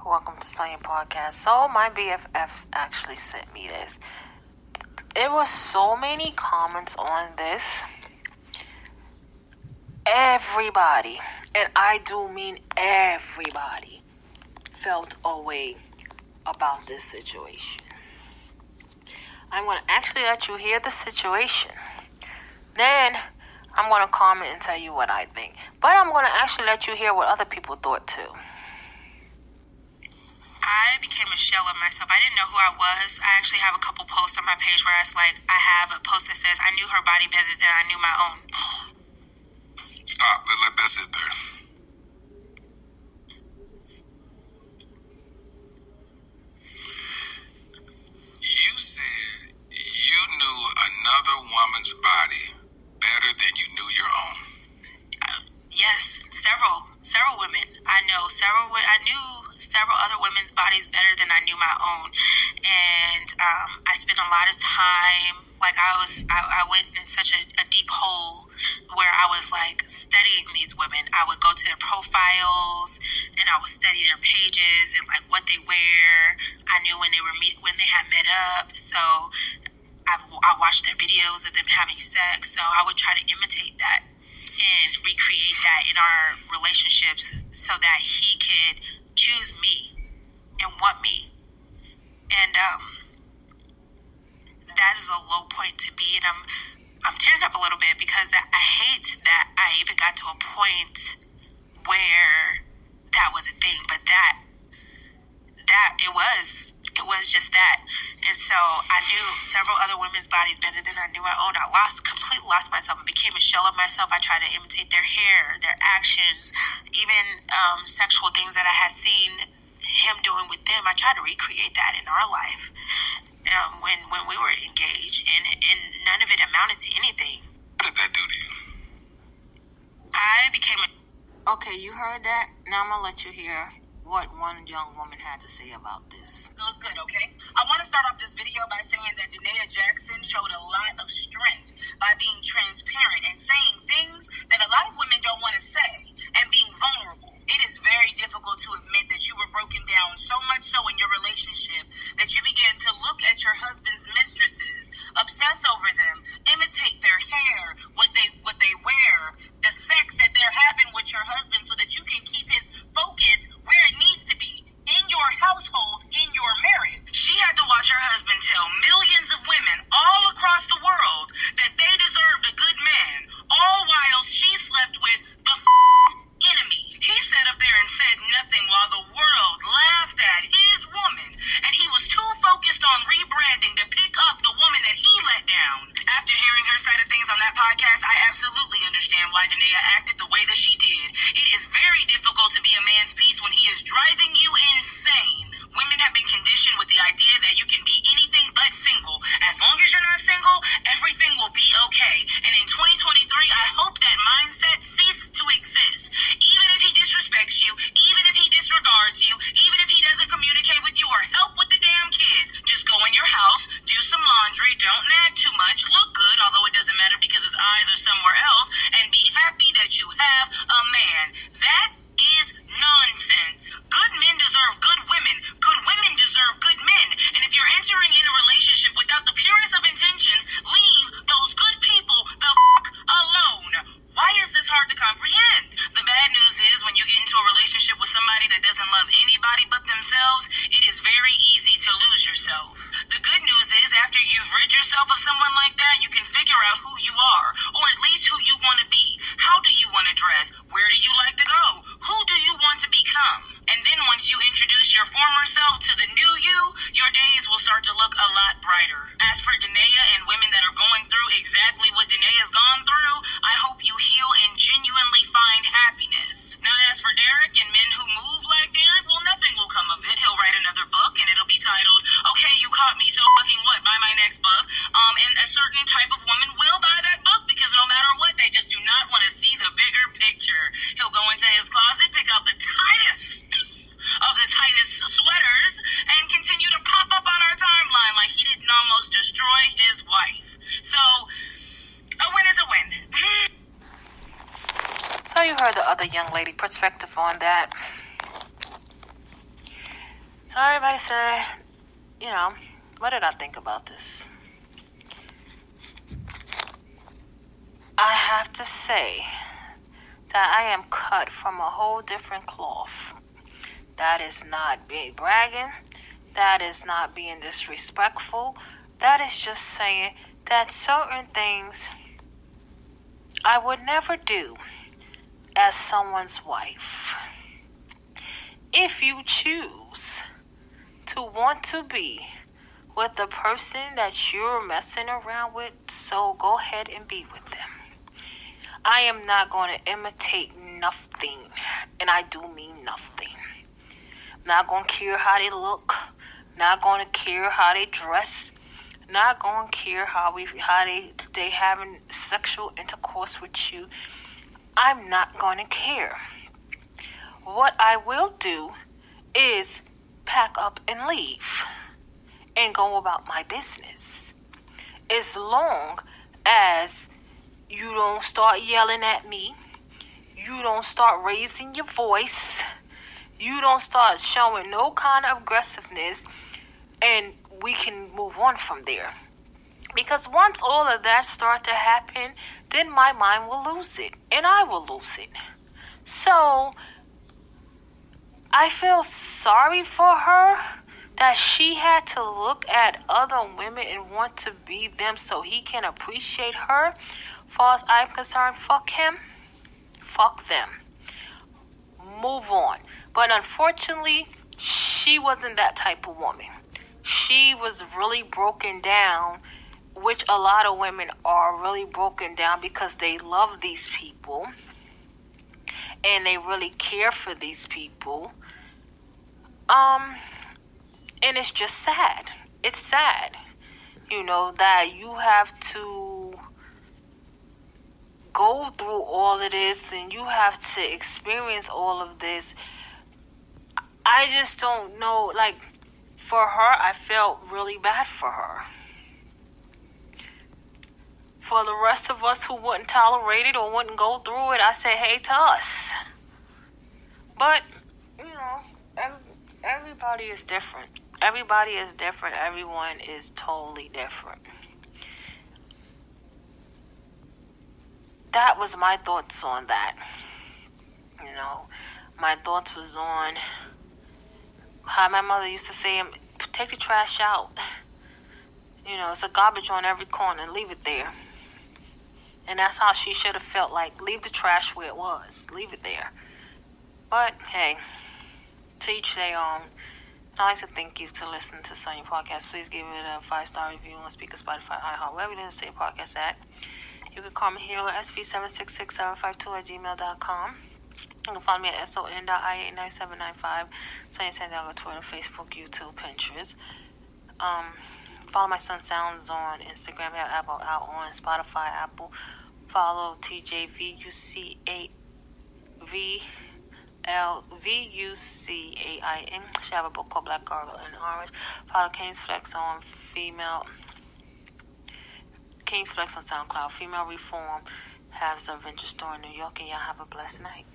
Welcome to Sonya Podcast. So my BFFs actually sent me this. It was so many comments on this. Everybody, and I do mean everybody, felt a way about this situation. I'm going to actually let you hear the situation. Then I'm going to comment and tell you what I think. But I'm going to actually let you hear what other people thought too. I became a shell of myself. I didn't know who I was. I actually have a couple posts on my page where I have a post that says, I knew her body better than I knew my own. Stop. Let that sit there. You said you knew another woman's body better than you knew your own. Yes, several women. I knew several other women's bodies better than I knew my own. And I spent a lot of time, I went in such a deep hole where I was studying these women. I would go to their profiles and I would study their pages and what they wear. I knew when they had met up. So I watched their videos of them having sex. So I would try to imitate that and recreate that in our relationships so that he could choose me and want me. And that is a low point to be. And I'm tearing up a little bit because I hate that I even got to a point where that was a thing. But that it was just that. And so I knew several other women's bodies better than I knew my own. I completely lost myself and became a shell of myself. I tried to imitate their hair, their actions, even sexual things that I had seen him doing with them. I tried to recreate that in our life when we were engaged, and none of it amounted to anything. What did that do to you? I became Okay, you heard that? Now I'm going to let you hear what one young woman had to say about this. Feels good, okay? I want to start off this video by saying that Danae Jackson showed a lot of strength by being transparent and saying things that a lot of women don't want to say and being vulnerable. It is very difficult to admit that you were broken down so much so in your relationship that you began to look at your husband's mistresses, obsess over them, imitate their hair, what they wear, the sex that they're having with your husband so that you can keep his focus where it needs to be, in your household, in your marriage. She had to watch her husband tell millions of women all across the world that they deserved a good man, all while she slept with the enemy. He sat up there and said nothing while the world laughed at his woman, and he was too focused on rebranding to pick up the woman that he let down. After hearing her side of things on that podcast, I absolutely understand why Danae acted the way that she did. It is very difficult to be a man's peace when he is driving you insane. Women have been conditioned with the idea that you can be anything but single. As long as you're not single, everything will be okay. And in 2023, I hope that mindset ceases to exist. Even if he disrespects you, even if he disregards you, even if he doesn't communicate with you or help with the damn kids, just go in your house, do some laundry, don't nag too much, look good, although it doesn't matter because his eyes are somewhere else, and be happy that you have a man. That is nonsense. Good men deserve good women. Good women deserve good men. And if you're entering in a relationship without the purest of intentions, leave those good people the alone. Why is this hard to comprehend? The bad news is when you get into a relationship with somebody that doesn't love anybody but themselves, it is very easy to lose yourself. The good news is after you've rid yourself of someone like that, you can figure out who you are, or at least who you want to be. How do you want to dress? Where do you like to go? Who do you want to become? And then once you introduce your former self to the new you, your days will start to look a lot brighter. As for Danae and women that are going through exactly what Danae has gone through, I hope you heal and genuinely find happiness. Now as for Derek and men who move like Derek, well, nothing will come of it. He'll write another book and it'll be titled, Okay, You Caught Me, So Fucking What? Buy my next book. And a certain type of woman will buy that book because no matter what, they just do not want to see the bigger picture. He'll go into his closet, pick out the tightest of the tightest sweaters, and continue to pop up on our timeline like he didn't almost destroy his wife. So, a win is a win. So you heard the other young lady perspective on that. So everybody said, what did I think about this? I have to say that I am cut from a whole different cloth. That is not being bragging. That is not being disrespectful. That is just saying that certain things I would never do as someone's wife. If you choose to want to be with the person that you're messing around with, so go ahead and be with them. I am not going to imitate nothing, and I do mean nothing. Not going to care how they look, not going to care how they dress, not going to care how they having sexual intercourse with you. I'm not going to care. What I will do is pack up and leave and go about my business. As long as you don't start yelling at me, you don't start raising your voice, you don't start showing no kind of aggressiveness, and we can move on from there. Because once all of that start to happen, then my mind will lose it, and I will lose it. So I feel sorry for her that she had to look at other women and want to be them so he can appreciate her. Far as I'm concerned, fuck him, fuck them. Move on. But unfortunately, she wasn't that type of woman. She was really broken down, which a lot of women are really broken down because they love these people and they really care for these people. And it's just sad. It's sad, that you have to go through all of this and you have to experience all of this. I just don't know, for her, I felt really bad for her. For the rest of us who wouldn't tolerate it or wouldn't go through it, I say, hey to us. But, everybody is different. Everybody is different. Everyone is totally different. That was my thoughts on that. My thoughts was on how my mother used to say, take the trash out. It's a garbage on every corner. Leave it there. And that's how she should have felt, leave the trash where it was. Leave it there. But, hey, to each their own. I'd like to thank you for listening to Sonya Podcast. Please give it a 5-star review on Speaker, Spotify, iHeart, wherever it is to say podcast at. You can call me here at sv766752@gmail.com. You can find me at son.i89795, Sonya Santiago, Twitter, Facebook, YouTube, Pinterest. Follow my son Sounds on Instagram at Apple, out on Spotify, Apple. Follow TJVUCAIN, She have a book called Black Girl in Orange. Follow King's Flex on SoundCloud. Female Reform has a venture store in New York, and y'all have a blessed night.